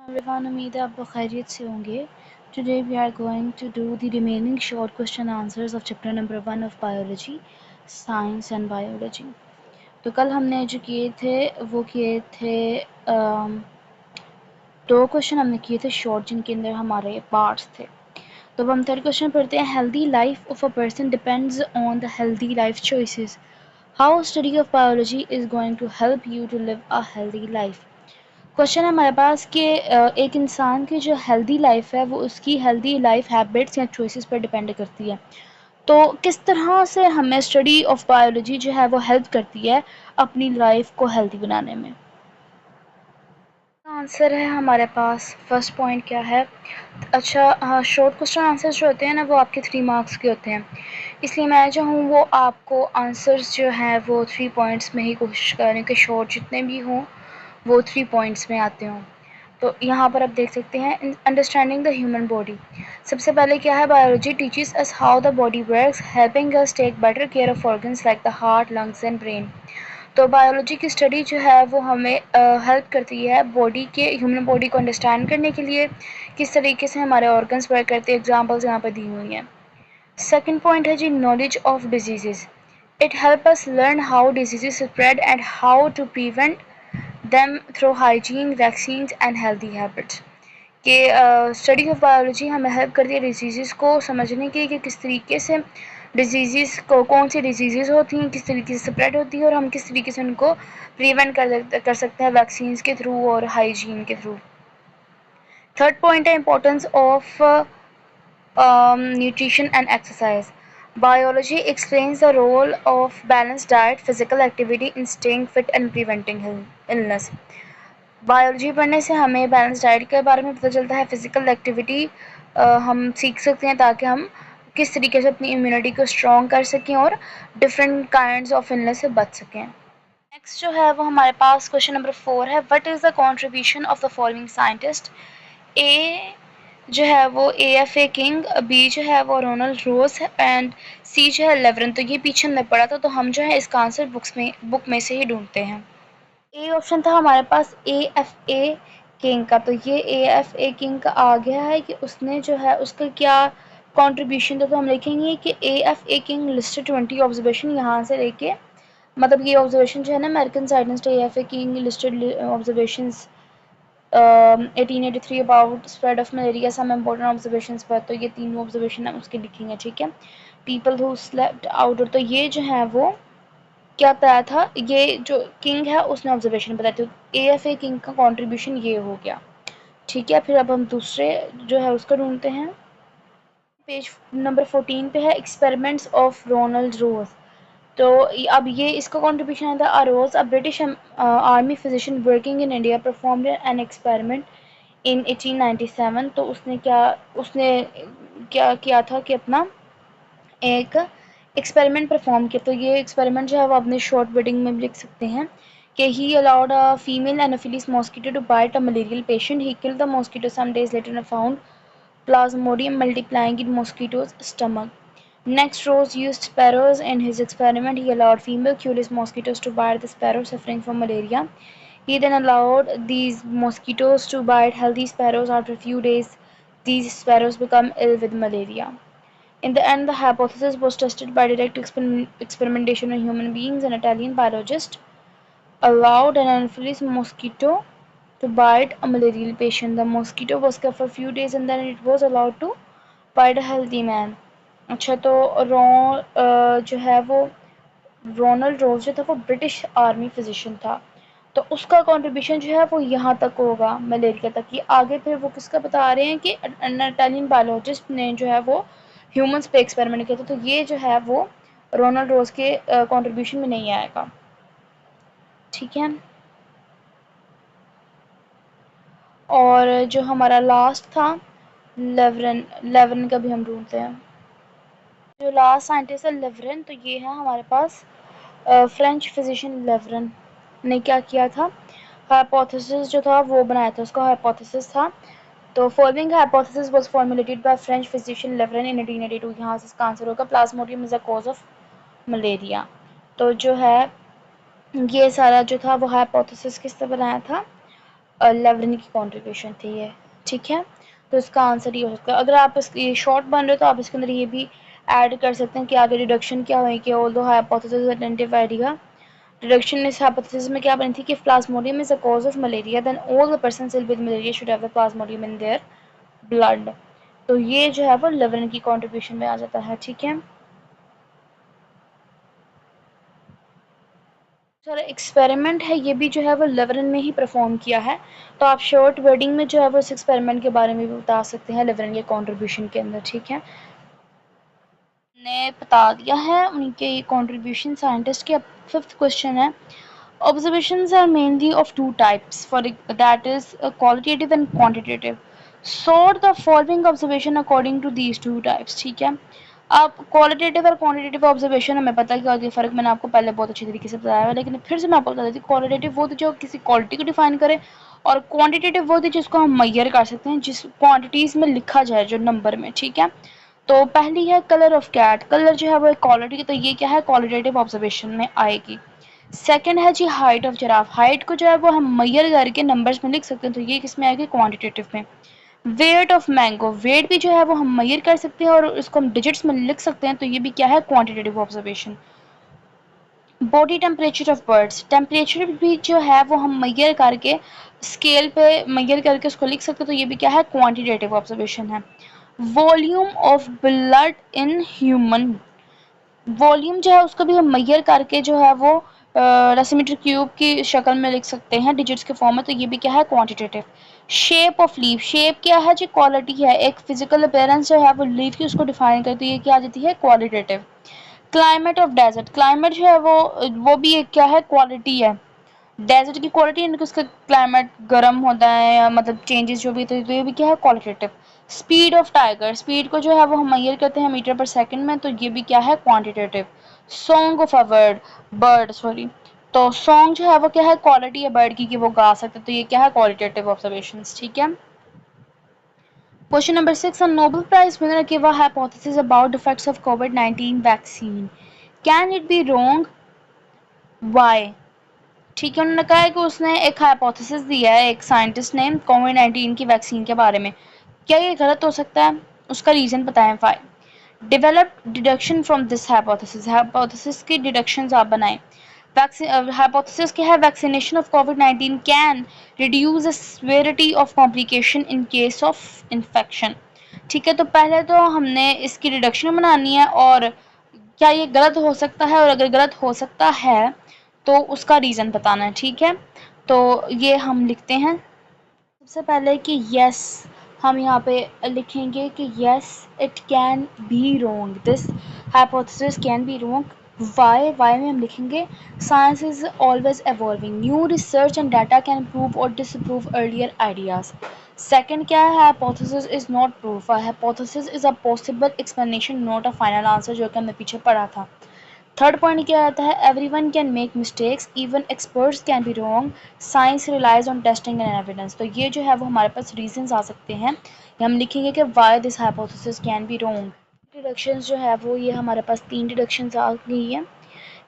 Everyone, उम्मीद है आप लोग खैरियत से होंगे। Today we are going to do the remaining short question answers of chapter number 1 of biology, science and biology. तो कल हमने जो किए थे वो किए थे दो क्वेश्चन हमने किए थे शॉर्ट, जिनके अंदर हमारे पार्ट्स थे। तो अब हम थर्ड क्वेश्चन पढ़ते हैं। Healthy life of a person depends on the healthy life choices. How study of biology is going to help you to live a healthy life. Question है हमारे पास कि एक इंसान की जो हेल्दी लाइफ है वो उसकी हेल्दी लाइफ हैबिट्स या चॉइसेस पर डिपेंड करती है। तो किस तरह से हमें स्टडी ऑफ बायोलॉजी जो है वो हेल्प करती है अपनी लाइफ को हेल्दी बनाने में। आंसर है हमारे पास फर्स्ट पॉइंट क्या है। अच्छा, शॉर्ट क्वेश्चन आंसर्स जो होते हैं ना वो आपके 3 मार्क्स के होते हैं, इसलिए मैं जो हूँ वो आपको आंसर्स जो हैं वो 3 पॉइंट्स में ही कोशिश करें कि शॉर्ट जितने भी हों वो 3 पॉइंट्स में आते हों। तो यहाँ पर आप देख सकते हैं अंडरस्टैंडिंग द ह्यूमन बॉडी। सबसे पहले क्या है, biology teaches us how the body works, helping us take better care of organs like the heart, lungs and brain. तो बायोलॉजी की स्टडी जो है वो हमें हेल्प करती है बॉडी के ह्यूमन बॉडी को अंडरस्टैंड करने के लिए, किस तरीके से हमारे ऑर्गन्स वर्क करते हैं। एग्जांपल्स यहाँ पर दी हुई हैं। सेकंड पॉइंट है जी knowledge of diseases. It help us learn how diseases spread and how to prevent them through hygiene, vaccines and healthy habits. कि स्टडी ऑफ बायोलॉजी हमें हेल्प करती है डिजीज़ को समझने के लिए कि किस तरीके से डिजीज़ को, कौन सी डिजीज़ होती हैं, किस तरीके से स्प्रेड होती है और हम किस तरीके से उनको प्रिवेंट कर सकते हैं वैक्सीन्स के थ्रू और हाइजीन के थ्रू। थर्ड पॉइंट है importance of nutrition and exercise. Biology explains the role of balanced diet, physical activity in staying fit and preventing illness. Biology पढ़ने से हमें बैलेंस डाइट के बारे में पता चलता है, फिजिकल एक्टिविटी हम सीख सकते हैं ताकि हम किस तरीके से अपनी इम्यूनिटी को स्ट्रॉन्ग कर सकें और डिफरेंट काइंड्स ऑफ इलनेस से बच सकें। नेक्स्ट जो है वो हमारे पास क्वेश्चन नंबर 4 है। What is the contribution of the following scientist. A जो है वो AFA किंग, बी जो है वो रोनाल्ड रोज एंड सी जो है लेवरन। तो ये पीछे हमने पढ़ा था, तो हम जो है इसका आंसर बुक में से ही ढूंढते हैं। ए ऑप्शन था हमारे पास AFA किंग का, तो ये AFA किंग का आ गया है कि उसने जो है उसका क्या कंट्रीब्यूशन था। तो हम लिखेंगे कि AFA किंग लिस्टेड 20 ऑब्जर्वेशन, यहाँ से लेके मतलब ये ऑब्जर्वेशन जो है ना American scientist AFA king listed observations 1883 about spread of malaria, some important observations पर। तो ये तीनों ऑब्जर्वेशन हम उसके लिखेंगे, ठीक है। पीपल हु स्लेप्ट आउट, तो ये जो है वो क्या बताया था, ये जो किंग है उसने ऑब्जर्वेशन बताया था। AFA किंग का कंट्रीब्यूशन ये हो गया, ठीक है। फिर अब हम दूसरे जो है उसका ढूंढते हैं। पेज नंबर 14 पे है एक्सपेरिमेंट्स ऑफ रोनाल्ड रोज। तो अब ये इसका कंट्रीब्यूशन आता है। Ross a British army physician working in India performed an experiment in 1897। तो उसने क्या किया था कि अपना एक एक्सपेरिमेंट परफॉर्म किया। तो ये एक्सपेरिमेंट जो है वो अपने शॉर्ट वर्डिंग में भी लिख सकते हैं कि he allowed a female anopheles mosquito to bite a malarial patient, he killed the mosquito some days later and found plasmodium multiplying in mosquitoes' stomach. Next, Rose used sparrows in his experiment. He allowed female Culeus mosquitoes to bite the sparrow suffering from malaria. He then allowed these mosquitoes to bite healthy sparrows. After a few days, these sparrows become ill with malaria. In the end, the hypothesis was tested by direct experimentation on human beings. An Italian biologist allowed an Anopheles mosquito to bite a malarial patient. The mosquito was kept for a few days and then it was allowed to bite a healthy man. अच्छा, तो जो है वो Ronald रोज जो था वो British army physician था, तो उसका कंट्रीब्यूशन जो है वो यहाँ तक होगा, मलेरिया तक। ये आगे फिर वो किसका बता रहे हैं कि इटालियन बायोलॉजिस्ट ने जो है वो ह्यूमंस पे एक्सपेरिमेंट किया था, तो ये जो है वो रोनाल्ड रोज के कंट्रीब्यूशन में नहीं आएगा, ठीक है। और जो हमारा लास्ट था लेवरन, लेवरन का भी हम ढूंढते हैं। जो लास्ट साइंटिस्ट है लेवरन, तो ये है हमारे पास फ्रेंच फिजिशियन लेवरन ने क्या किया था, हाइपोथेसिस जो था वो बनाया था, उसका हाइपोथेसिस था। तो following hypothesis was formulated by French physician Laveran in 1882। यहाँ से इसका आंसर होगा plasmodium is a cause of malaria. तो जो है ये सारा जो था वो हाइपोथेसिस किसने बनाया था, लेवरिन की कॉन्ट्रीब्यूशन थी ये, ठीक है। तो इसका आंसर ये हो सकता है। अगर आप इसकी शॉर्ट बन रहे हो तो आप इसके अंदर ये भी ऐड कर सकते हैं कि आगे डिडक्शन क्या हुई कि although hypothesis attentive idea, deduction इस हाइपोथेसिस में क्या बनी थी कि plasmodium is a cause of malaria, then all the persons with malaria should have the plasmodium in their blood. तो ये जो है वो लेवरिन की कॉन्ट्रीब्यूशन में आ जाता है, ठीक है। सारा एक्सपेरिमेंट है ये भी जो है वो लेवरिन में ही परफॉर्म किया है। तो आप शॉर्ट वर्डिंग में जो है वो इस एक्सपेरिमेंट के बारे में भी बता सकते हैं लेवरिन के कॉन्ट्रीब्यूशन के अंदर, ठीक है। ने बता दिया है उनके कंट्रीब्यूशन साइंटिस्ट के। अब फिफ्थ क्वेश्चन है, observations are mainly of two types, for that is qualitative and quantitative. Sort the following observation according to these two types, ठीक है। अब क्वालिटेटिव और क्वांटिटेटिव ऑब्जर्वेशन हमें पता है क्या होती है, फ़र्क मैंने आपको पहले बहुत अच्छी तरीके से बताया है, लेकिन फिर से मैं आपको बता देती हूँ। क्वालिटेटिव वो होती है जो किसी क्वालिटी को डिफाइन करे, और क्वांटिटेटिव वो होती है जिसको हम मैयर कर सकते हैं, जिस क्वांटिटीज़ में लिखा जाए जो नंबर में, ठीक है। तो पहली है कलर ऑफ कैट, कलर जो है वो एक क्वालिटी की, तो ये क्या है क्वालिटेटिव ऑब्जर्वेशन में आएगी। सेकंड है जी हाइट ऑफ जिराफ, हाइट को जो है वो हम मैयर करके नंबर्स में लिख सकते हैं, तो ये किस में आएगी क्वांटिटेटिव में। वेट ऑफ मैंगो, वेट भी जो है वो हम मैयर कर सकते हैं और इसको हम डिजिट्स में लिख सकते हैं, तो ये भी क्या है quantitative observation. Body temperature of birds, temperature भी जो है वो हम मैयर करके स्केल पे मैयर करके उसको लिख सकते हैं, तो ये भी क्या है क्वांटिटेटिव ऑब्जर्वेशन है। Volume of blood in human, volume जो है उसको भी हम मैयर करके जो है वो डेसीमीटर क्यूब की शक्ल में लिख सकते हैं डिजिट्स के फॉर्म में, तो ये भी क्या है quantitative. Shape of leaf, shape क्या है जी क्वालिटी है, एक फिजिकल अपीयरेंस जो है वो लीफ की उसको डिफाइन करती है, ये क्या आ जाती है qualitative. Climate of desert, climate जो है वो भी एक क्या है क्वालिटी है। डेजर्ट की क्वालिटी यानी कि उसका क्लाइमेट गर्म होता है या मतलब चेंजेस जो भी, तो ये भी क्या है qualitative. Speed of tiger, speed को जो है वो हम मेजर करते हैं मीटर पर सेकंड में, तो ये भी क्या है quantitative. Song of a bird, bird sorry, तो सॉन्ग जो है वो क्या है क्वालिटी है बर्ड की कि वो गा सकते, तो ये क्या है क्वालिटेटिव ऑब्जर्वेशंस, ठीक है। Question number 6, a Nobel Prize winner gave a hypothesis about the effects of COVID-19 vaccine. Can it be wrong? Why? ठीक है, उन्होंने कहा है कि उसने एक हाइपोथेसिस दिया है एक साइंटिस्ट ने कोविड-19 की वैक्सीन के बारे में, क्या ये गलत हो सकता है, उसका रीज़न बताएं। Five, develop deduction from this hypothesis, hypothesis की डिडक्शंस आप बनाएं। हाइपोथेसिस क्या है, vaccination of covid can reduce the severity of complication in case of infection. ठीक है, तो पहले तो हमने इसकी डिडक्शन बनानी है और क्या ये गलत हो सकता है, और अगर गलत हो सकता है तो उसका रीज़न बताना है, ठीक है। तो ये हम लिखते हैं सबसे पहले कि यस, हम यहाँ पे लिखेंगे कि yes it can be wrong, this hypothesis can be wrong. Why में हम लिखेंगे science is always evolving, new research and data can improve और डिसअप्रूव अर्लियर आइडियाज। सेकंड क्या है, hypothesis is not proof, hypothesis is a possible explanation not a final answer, जो कि हमने पीछे पढ़ा था। थर्ड पॉइंट क्या आता है, everyone can make mistakes, even experts can be wrong, science relies on testing and evidence. तो ये जो है वो हमारे पास रीजंस आ सकते हैं, हम लिखेंगे कि why this hypothesis can be wrong. Deductions जो है वो ये हमारे पास तीन डिडक्शंस आ गई हैं।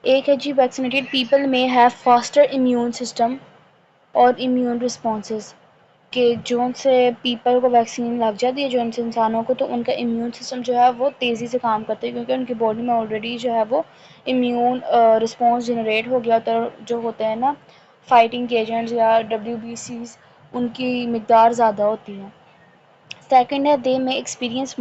एक है जी, वैक्सीनेटेड पीपल में हैव फास्टर इम्यून सिस्टम और इम्यून रिस्पॉन्सेज, कि जो से पीपल को वैक्सीन लग जाती है, जो उनसे इंसानों को, तो उनका इम्यून सिस्टम जो है वो तेज़ी से काम करता है, क्योंकि उनकी बॉडी में ऑलरेडी जो है वो इम्यून रिस्पॉन्स जनरेट हो गया होता है, जो होते हैं ना फाइटिंग एजेंट्स या WBCs, उनकी मकदार ज़्यादा होती है। सेकंड है, दे में experience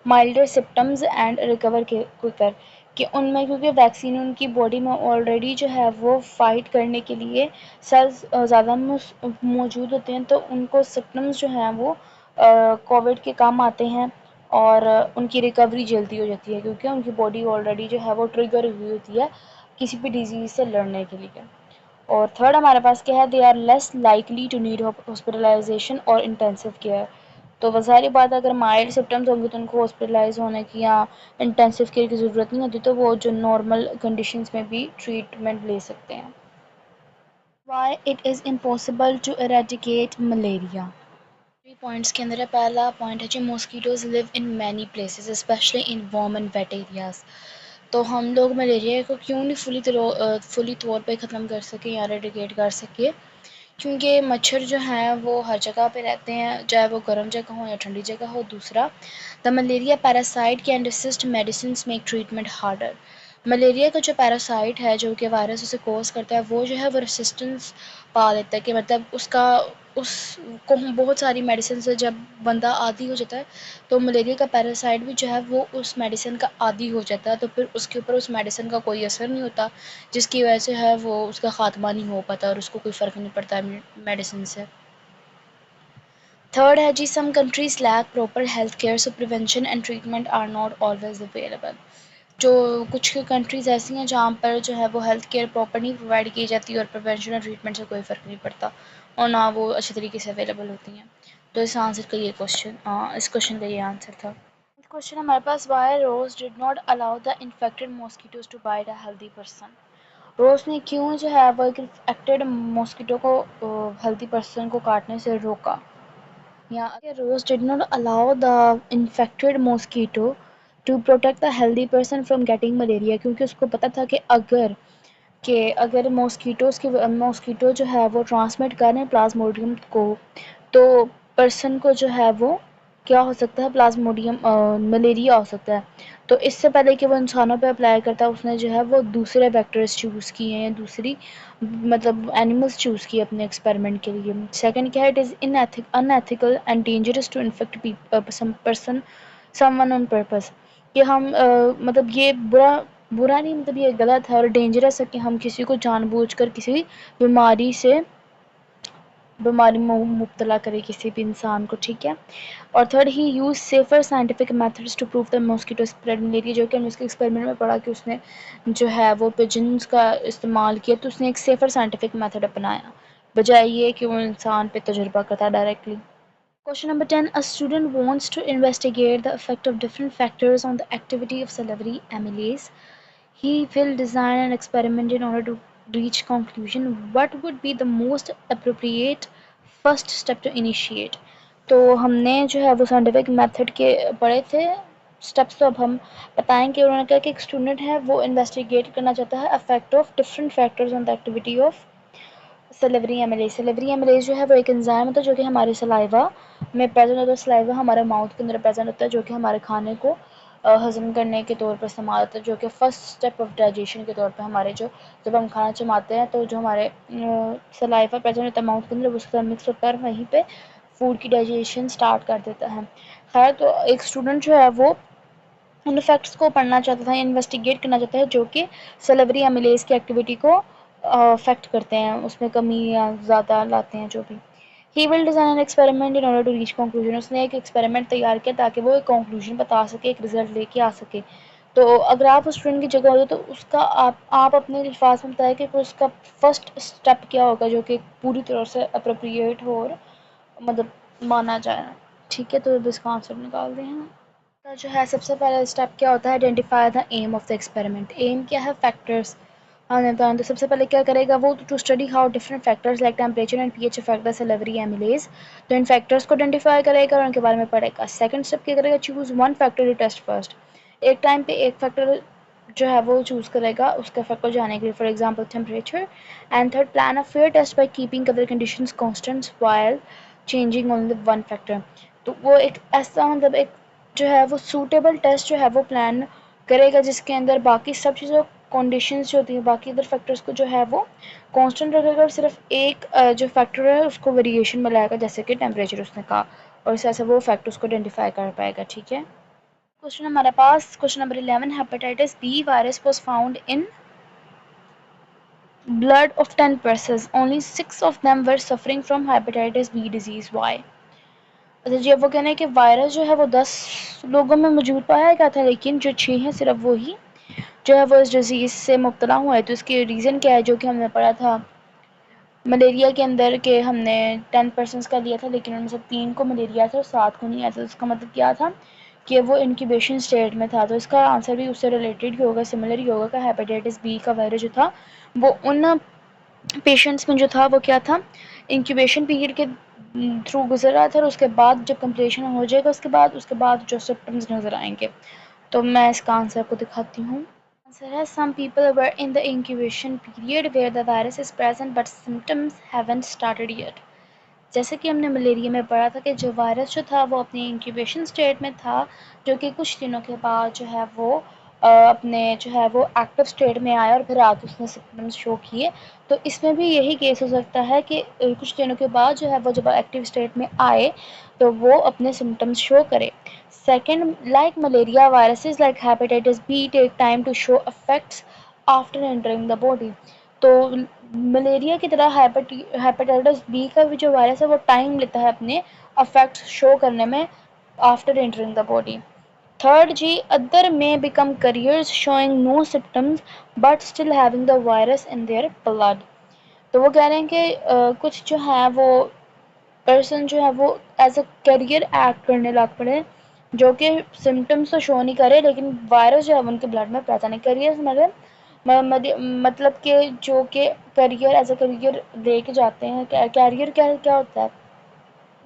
milder symptoms and recover के क्विकर, कि उनमें क्योंकि वैक्सीन उनकी बॉडी में ऑलरेडी जो है वो फाइट करने के लिए सेल्स ज़्यादा मौजूद होते हैं, तो उनको सिम्टम्स जो हैं वो कोविड के काम आते हैं, और उनकी रिकवरी जल्दी हो जाती है, क्योंकि उनकी बॉडी ऑलरेडी जो है वो ट्रिगर हुई होती है किसी भी डिजीज़ से लड़ने के लिए। और थर्ड हमारे पास क्या है, they are less likely to need hospitalisation और इंटेंसिव केयर। तो वह सारी बात, अगर माइल्ड सिम्टम्स होंगे तो उनको हॉस्पिटलाइज होने की या इंटेंसिव केयर की ज़रूरत नहीं होती, तो वो जो नॉर्मल कंडीशंस में भी ट्रीटमेंट ले सकते हैं। Why it is impossible to eradicate malaria, 3 points के अंदर है। पहला पॉइंट है जी, mosquitoes live in many places especially in warm and wet areas. तो हम लोग मलेरिया को क्यों नहीं फुली तौर पे ख़त्म कर सके या एरेडिकेट कर सके, क्योंकि मच्छर जो हैं वो हर जगह पे रहते हैं, चाहे वो गर्म जगह हो या ठंडी जगह हो। दूसरा, the malaria parasite can resist medicines make treatment harder. Malaria का जो पैरासाइट है जो कि वायरस उसे कोज करता है, वो जो है वो रेसिस्टेंस पा लेता है कि मतलब उसका उसको बहुत सारी मेडिसिन से जब बंदा आदी हो जाता है, तो मलेरिया का पैरासाइट भी जो है वो उस मेडिसिन का आदी हो जाता है, तो फिर उसके ऊपर उस मेडिसिन का कोई असर नहीं होता, जिसकी वजह से है वो उसका ख़ात्मा नहीं हो पाता और उसको कोई फ़र्क नहीं पड़ता मेडिसिन से। थर्ड है जी, some countries lack proper health care, so prevention and treatment are not always available. जो कुछ कंट्रीज़ ऐसी हैं जहाँ पर जो है वो हेल्थ केयर प्रॉपर नहीं प्रोवाइड की जाती और प्रिवेंशन और ट्रीटमेंट से कोई फ़र्क नहीं पड़ता और ना वो अच्छे तरीके से अवेलेबल होती हैं। तो इस आंसर का ये क्वेश्चन इस क्वेश्चन का ये आंसर था। क्वेश्चन हमारे पास, why Ross did not allow the infected mosquitoes to bite a healthy person. Ross ने क्यों जो है वो एक इन्फेक्टेड मॉस्किटो को हेल्दी पर्सन को काटने से रोका। या Ross did not allow the infected mosquito to protect the healthy person from getting malaria, क्योंकि उसको पता था कि अगर मॉस्किटो जो है वो ट्रांसमिट करें प्लाज्मोडियम को, तो पर्सन को जो है वो क्या हो सकता है, प्लाज्मोडियम मलेरिया हो सकता है। तो इससे पहले कि वो इंसानों पे अप्लाई करता है, उसने जो है वो दूसरे वेक्टर्स चूज़ किए हैं या दूसरी मतलब एनिमल्स चूज़ किए अपने एक्सपेरिमेंट के लिए। सेकंड क्या है, it is unethical and dangerous to infect some person someone on purpose. कि हम मतलब ये बुरा नहीं, मतलब ये गलत है और डेंजरस है कि हम किसी को जानबूझकर किसी बीमारी से बीमारी में मुब्तला करे किसी भी इंसान को, ठीक है। और third, he use safer scientific methods to prove the mosquito spread malaria, जो कि हमने उसके एक्सपेरिमेंट में पढ़ा कि उसने जो है वो पिजन्स का इस्तेमाल किया, तो उसने एक सेफर साइंटिफिक मेथड अपनाया बजाय ये कि वो इंसान पे तजुर्बा करता directly. Question number 10. A student wants to investigate the effect of different factors on the activity of salivary amylase. He will design an experiment in order to reach conclusion. What would be the most appropriate first step to initiate? तो हमने जो है वो scientific method के पढ़े थे steps, तो अब हम बताएंगे। उन्होंने कहा कि एक स्टूडेंट है वो इन्वेस्टिगेट करना चाहता है affect of different factors on the activity of salivary amylase. Salivary amylase जो है वो एक एंजाइम होता है जो कि हमारे सलाइवा में प्रेजेंट होता है। सलाइवा हमारे माउथ के अंदर प्रेजेंट होता है जो कि हमारे खाने को हजम करने के तौर पर इस्तेमाल होता है, जो कि फ़र्स्ट स्टेप ऑफ डाइजेशन के तौर पर हमारे जो जब हम खाना चबाते हैं तो जो हमारे सलाइवा प्रेजेंट होता है माउथ के अंदर उसके साथ मिक्स होता है और वहीं पे फूड की डाइजेशन स्टार्ट कर देता है। खैर, तो एक स्टूडेंट जो है वो उन फैक्ट्स को पढ़ना चाहता था, इन्वेस्टिगेट करना चाहता है जो कि सेलेवरी एमिलेज की एक्टिविटी को अफेक्ट करते हैं, उसमें कमी या ज़्यादा लाते हैं जो भी। He will design an experiment in order to reach conclusion. उसने एक एक्सपेरिमेंट तैयार किया ताकि वो एक कंक्लूजन बता सके, एक रिजल्ट लेके आ सके। तो अगर आप उस स्टूडेंट की जगह होते तो उसका आप अपने अल्फाज में बताएं कि उसका फर्स्ट स्टेप क्या होगा जो कि पूरी तरह से अप्रोप्रिएट हो और मतलब माना जाए, ठीक है। तो इसका आंसर निकाल दें हम। तो जो है सबसे पहला स्टेप क्या होता है, identify the aim of the experiment. Aim क्या है, फैक्टर्स। हमने बताया तो सबसे पहले क्या करेगा वो, to study how different factors like temperature and pH affect the salivary amylase. तो इन फैक्टर्स को आइडेंटिफाई करेगा और उनके बारे में पढ़ेगा। सेकंड स्टेप क्या करेगा, choose one factor to test first. एक टाइम पे एक फैक्टर जो है वो चूज़ करेगा उसके इफेक्ट को जानने के लिए, for example temperature. And third, plan a fair test by keeping other conditions constant while changing only one factor. तो वो एक ऐसा मतलब एक जो है वो सूटेबल टेस्ट जो है वो प्लान करेगा जिसके अंदर बाकी सब चीज़ों कंडीशंस जो होती हैं बाकी अदर फैक्टर्स को जो है वो कांस्टेंट रखेगा और सिर्फ एक जो फैक्टर है उसको वेरिएशन में लाएगा, जैसे कि टेम्परेचर उसने कहा, और इस ऐसे वो फैक्टर उसको आइडेंटिफाई कर पाएगा, ठीक है। क्वेश्चन हमारे पास question number 11, hepatitis B virus was found in blood of 10 persons, only 6 of them were suffering from hepatitis B disease. Why? अच्छा जी, अब वो कहने कि वायरस जो है वो 10 लोगों में मौजूद पाया गया था, लेकिन जो 6 हैं सिर्फ वो ही जो है वो इस डिज़ीज़ से मुब्तला हुआ है। तो इसकी रीज़न क्या है, जो कि हमने पढ़ा था मलेरिया के अंदर के हमने 10% का लिया था लेकिन उनमें से 3 को मलेरिया था और 7 को नहीं आया था। उसका मतलब क्या था कि वो इंक्यूबेशन स्टेट में था। तो इसका आंसर भी उससे रिलेटेड ही होगा, सिमिलर ही होगा कि हेपेटाइटिस बी का वायरस जो था वो उन पेशेंट्स में जो था वो क्या था, इंक्यूबेशन पीरियड के थ्रू गुजर रहा था और उसके बाद जब कंप्लीशन हो जाएगा उसके बाद जो सिम्टम्स नज़र आएंगे। तो मैं इसका आंसर आपको दिखाती हूँ। Answer है some people were in the incubation period where the virus is present but symptoms haven't started yet. जैसे कि हमने मलेरिया में पढ़ा था कि जो वायरस जो था वो अपने इंक्यूबेशन स्टेट में था, जो कि कुछ दिनों के बाद जो है वो अपने जो है वो एक्टिव स्टेट में आया और फिर आगे उसने सिम्टम्स शो किए। तो इसमें भी यही केस हो सकता है कि कुछ दिनों के बाद जो है वो जब एक्टिव स्टेट में आए तो वो अपने सिम्टम्स शो करे। Second, like malaria viruses like hepatitis B take time to show effects after entering the body. तो मलेरिया की तरह हेपेटाइटिस बी का भी जो वायरस है वो टाइम लेता है अपने अफेक्ट्स शो करने में after entering the body. Third जी, अदर में become carriers showing no symptoms but still having the virus in their blood. तो वो कह रहे हैं कि कुछ जो है वो पर्सन जो है वो एज अ करियर एक्ट करने लग पड़े, जो कि सिम्टम्स तो शो नहीं करे लेकिन वायरस जो है उनके ब्लड में प्रेजेंट है। करियर मतलब कि जो कि करियर एज अ करियर लेके जाते हैं। कैरियर क्या क्या होता है,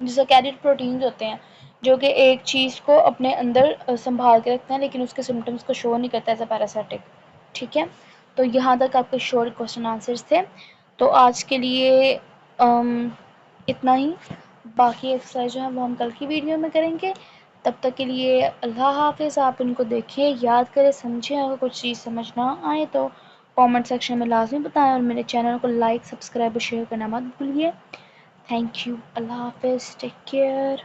जैसे कैरियर प्रोटीन्स होते हैं जो कि एक चीज़ को अपने अंदर संभाल के रखते हैं लेकिन उसके सिम्टम्स को शो नहीं करता एज अ पैरासिटिक। ठीक है, तो यहाँ तक आपके शॉर्ट क्वेश्चन आंसर्स थे। तो आज के लिए इतना ही। बाकी एक्सरसाइज जो है वो हम कल की वीडियो में करेंगे। तब तक के लिए अल्लाह हाफिज़। आप इनको देखिए, याद करें, समझें। अगर कुछ चीज़ समझ ना आए तो कमेंट सेक्शन में लाजमी बताएं और मेरे चैनल को लाइक, सब्सक्राइब और शेयर करना मत भूलिए। Thank you. अल्लाह हाफिज़। Take care.